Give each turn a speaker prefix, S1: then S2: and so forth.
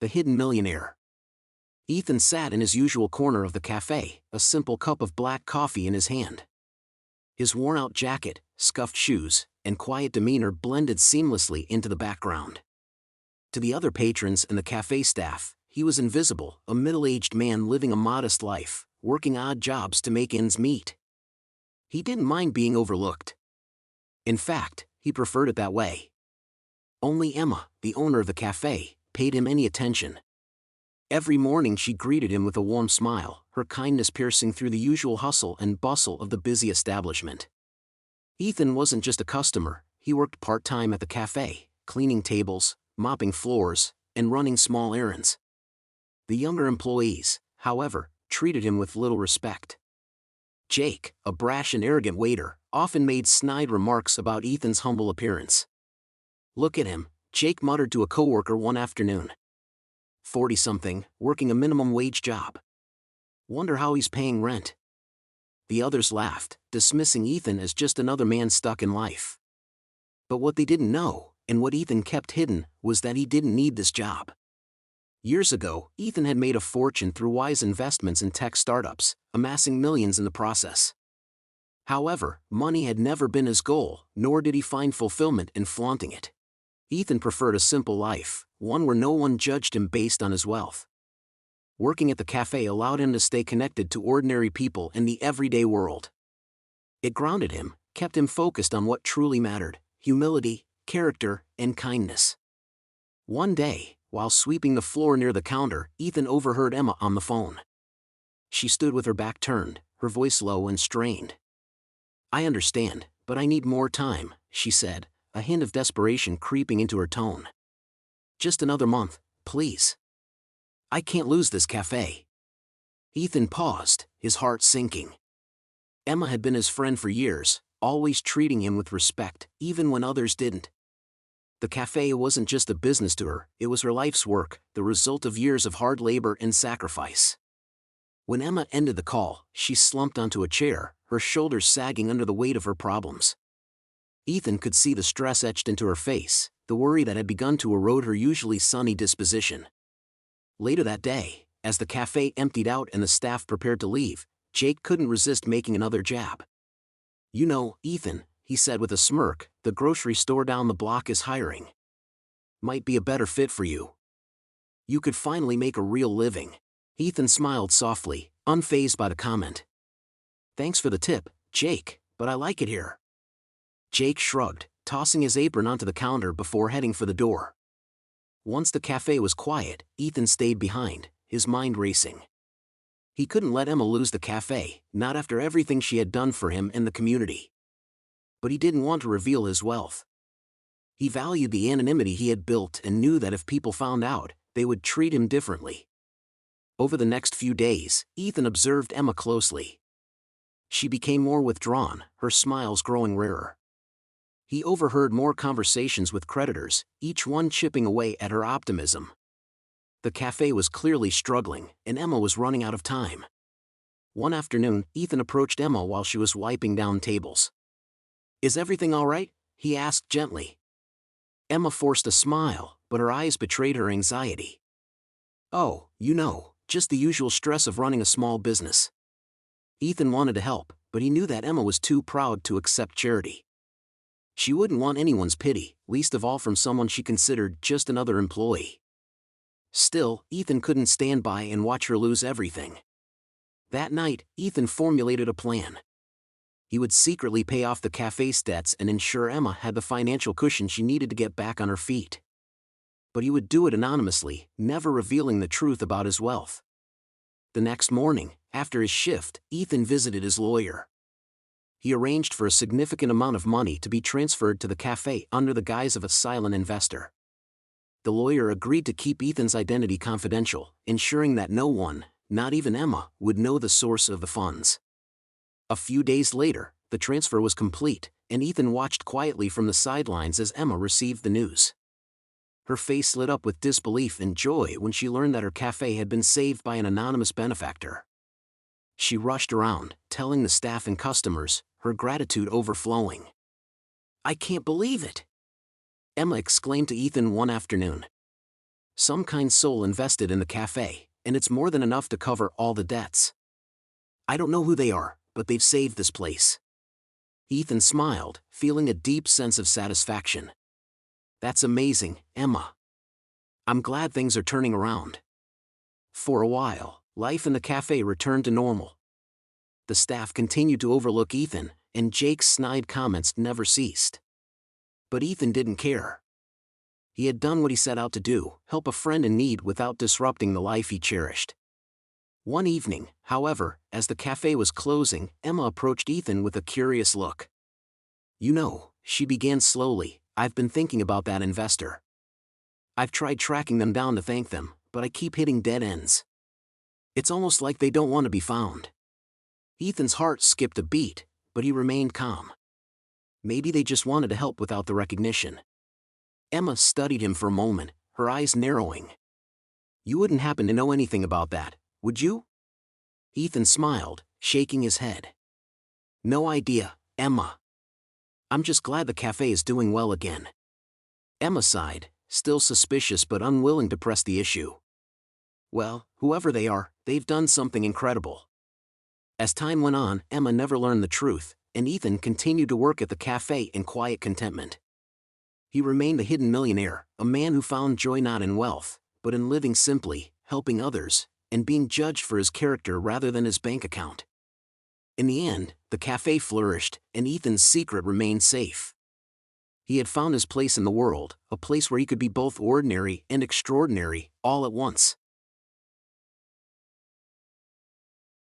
S1: The Hidden Millionaire. Ethan sat in his usual corner of the cafe, a simple cup of black coffee in his hand. His worn-out jacket, scuffed shoes, and quiet demeanor blended seamlessly into the background. To the other patrons and the cafe staff, he was invisible, a middle-aged man living a modest life, working odd jobs to make ends meet. He didn't mind being overlooked. In fact, he preferred it that way. Only Emma, the owner of the cafe, paid him any attention. Every morning she greeted him with a warm smile, her kindness piercing through the usual hustle and bustle of the busy establishment. Ethan wasn't just a customer, he worked part-time at the cafe, cleaning tables, mopping floors, and running small errands. The younger employees, however, treated him with little respect. Jake, a brash and arrogant waiter, often made snide remarks about Ethan's humble appearance. "Look at him," Jake muttered to a coworker one afternoon. 40-something, working a minimum wage job. Wonder how he's paying rent. The others laughed, dismissing Ethan as just another man stuck in life. But what they didn't know, and what Ethan kept hidden, was that he didn't need this job. Years ago, Ethan had made a fortune through wise investments in tech startups, amassing millions in the process. However, money had never been his goal, nor did he find fulfillment in flaunting it. Ethan preferred a simple life, one where no one judged him based on his wealth. Working at the cafe allowed him to stay connected to ordinary people in the everyday world. It grounded him, kept him focused on what truly mattered: humility, character, and kindness. One day, while sweeping the floor near the counter, Ethan overheard Emma on the phone. She stood with her back turned, her voice low and strained. "I understand, but I need more time," she said, a hint of desperation creeping into her tone. "Just another month, please. I can't lose this cafe." Ethan paused, his heart sinking. Emma had been his friend for years, always treating him with respect, even when others didn't. The cafe wasn't just a business to her, it was her life's work, the result of years of hard labor and sacrifice. When Emma ended the call, she slumped onto a chair, her shoulders sagging under the weight of her problems. Ethan could see the stress etched into her face, the worry that had begun to erode her usually sunny disposition. Later that day, as the cafe emptied out and the staff prepared to leave, Jake couldn't resist making another jab. "You know, Ethan," he said with a smirk, "the grocery store down the block is hiring. Might be a better fit for you. You could finally make a real living." Ethan smiled softly, unfazed by the comment. "Thanks for the tip, Jake, but I like it here." Jake shrugged, tossing his apron onto the counter before heading for the door. Once the cafe was quiet, Ethan stayed behind, his mind racing. He couldn't let Emma lose the cafe, not after everything she had done for him and the community. But he didn't want to reveal his wealth. He valued the anonymity he had built and knew that if people found out, they would treat him differently. Over the next few days, Ethan observed Emma closely. She became more withdrawn, her smiles growing rarer. He overheard more conversations with creditors, each one chipping away at her optimism. The cafe was clearly struggling, and Emma was running out of time. One afternoon, Ethan approached Emma while she was wiping down tables. "Is everything all right?" he asked gently. Emma forced a smile, but her eyes betrayed her anxiety. "Oh, just the usual stress of running a small business." Ethan wanted to help, but he knew that Emma was too proud to accept charity. She wouldn't want anyone's pity, least of all from someone she considered just another employee. Still, Ethan couldn't stand by and watch her lose everything. That night, Ethan formulated a plan. He would secretly pay off the cafe's debts and ensure Emma had the financial cushion she needed to get back on her feet. But he would do it anonymously, never revealing the truth about his wealth. The next morning, after his shift, Ethan visited his lawyer. He arranged for a significant amount of money to be transferred to the cafe under the guise of a silent investor. The lawyer agreed to keep Ethan's identity confidential, ensuring that no one, not even Emma, would know the source of the funds. A few days later, the transfer was complete, and Ethan watched quietly from the sidelines as Emma received the news. Her face lit up with disbelief and joy when she learned that her cafe had been saved by an anonymous benefactor. She rushed around, telling the staff and customers, her gratitude overflowing. "I can't believe it!" Emma exclaimed to Ethan one afternoon. Some kind soul invested in the cafe, and it's more than enough to cover all the debts. I don't know who they are, but they've saved this place. Ethan smiled, feeling a deep sense of satisfaction. That's amazing, Emma. I'm glad things are turning around. For a while, life in the cafe returned to normal. The staff continued to overlook Ethan, and Jake's snide comments never ceased. But Ethan didn't care. He had done what he set out to do, help a friend in need without disrupting the life he cherished. One evening, however, as the cafe was closing, Emma approached Ethan with a curious look. You know, she began slowly, I've been thinking about that investor. I've tried tracking them down to thank them, but I keep hitting dead ends. It's almost like they don't want to be found. Ethan's heart skipped a beat, but he remained calm. Maybe they just wanted to help without the recognition. Emma studied him for a moment, her eyes narrowing. You wouldn't happen to know anything about that, would you? Ethan smiled, shaking his head. No idea, Emma. I'm just glad the cafe is doing well again. Emma sighed, still suspicious but unwilling to press the issue. Well, whoever they are, they've done something incredible. As time went on, Emma never learned the truth, and Ethan continued to work at the cafe in quiet contentment. He remained a hidden millionaire, a man who found joy not in wealth, but in living simply, helping others, and being judged for his character rather than his bank account. In the end, the cafe flourished, and Ethan's secret remained safe. He had found his place in the world, a place where he could be both ordinary and extraordinary, all at once.